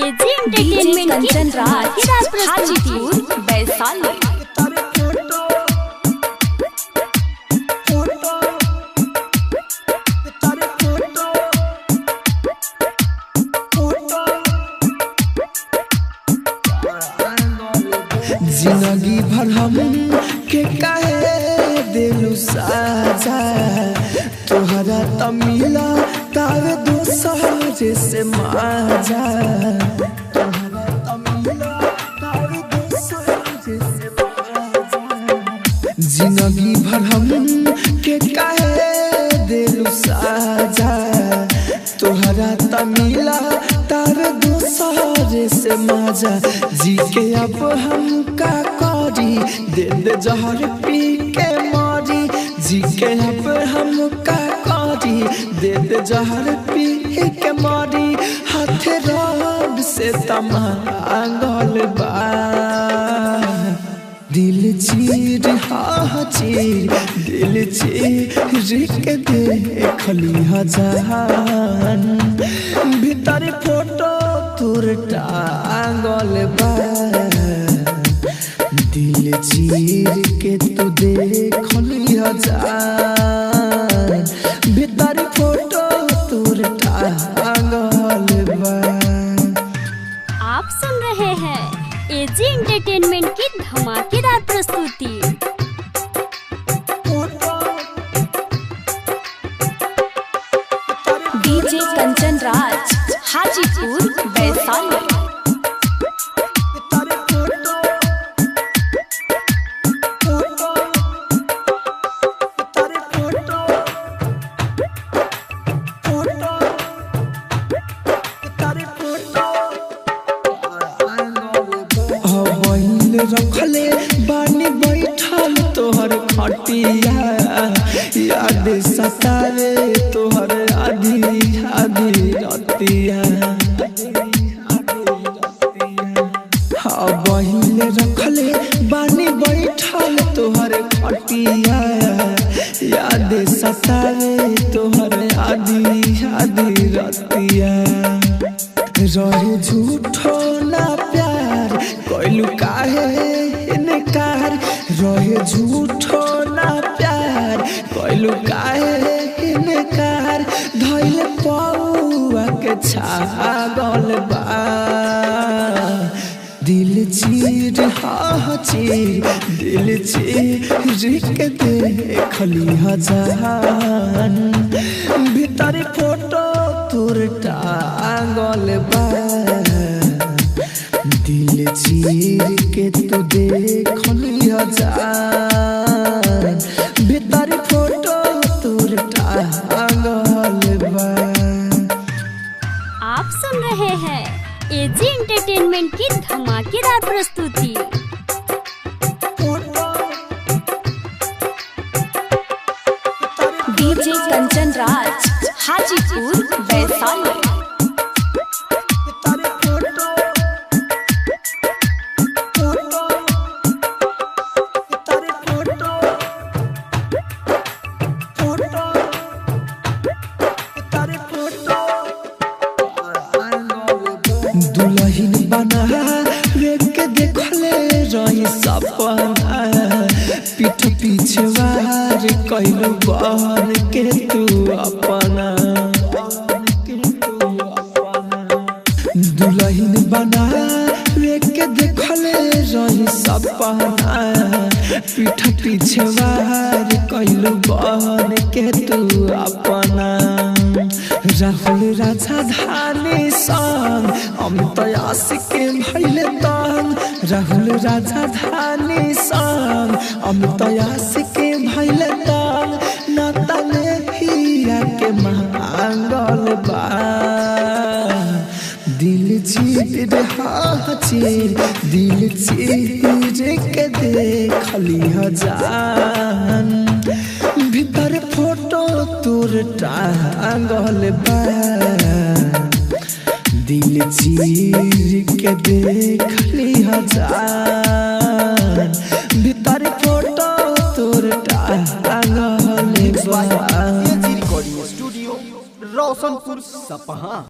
AG entertainment Kanchan Raj Hajipur Vaishali. जिंदगी भर हम के कहे दिलु साजा तोहरा तमिला तावे दोसर से माजा तोहरा तमिला तावे दोसर से माजा। जिंदगी भर हम के कहे दिलु साजा तोहरा तमिला तावे दोसर से माजा। जी के अब हम का करी दे दे जहर पी के मारी। जी के अब हम का करी दे दे जहर पी के मारी। हाथ रब से तमांगल बा दिल चीर हा चीर दिल चीर के देखली हजान भीतर फोटो तोर टांगल बा। दिल चीर के तू देखली हजान भीतर फोटो तोर टांगल बा। आप सुन रहे हैं एजी एंटरटेनमेंट की धमाकेदार प्रस्तुति। डीजे कंचन राज हाजीपुर वैशाली। रखले बानी बैठल तोहर खटिया याद सतावे तोहर आधी आधी रतिया। हाँ बहिल रखले बानी बैठल तोहर खटिया याद सतावे तोहर आधी आधी रतिया। रहे झूठो ना प्यार कोइलू काहे इनकार। रहे झूठो ना प्यार कोइलू काहे इनकार। धइल पौआ के छागल बा दिल चीर हा चीर दिल चीर के देखली हजान भीतर फोटो तोर टांगल बा। दिल चीर के तू देखली हजान भीतर फोटो तोर टांगल बा। आप सुन रहे हैं एजी एंटरटेनमेंट की धमाकेदार प्रस्तुति। डीजे कंचन राज हाजीपुर वैशाली। दुल्हन बना के देखले रही सपना पीठ पीछे वार कैलू बन के तू अपना। दुल्हन बना के देखले रही सपना पीठ पीछे वार कैलू बन के तू अपना। राहुल राजा धानी संग अमित आशिक भइल तंग। राहुल राजा धानी संग अमित आशिक भइल तंग। नतने हिया के मांगल बा दिल चीर हा चीर दिल चीर के देखली हजान भीतर फोटो तोर टांगल बा। दिल चीर के देखली हजान भीतर फोटो तोर टांगल बा। रिकॉर्डिंग स्टूडियो रोशनपुर सपहा।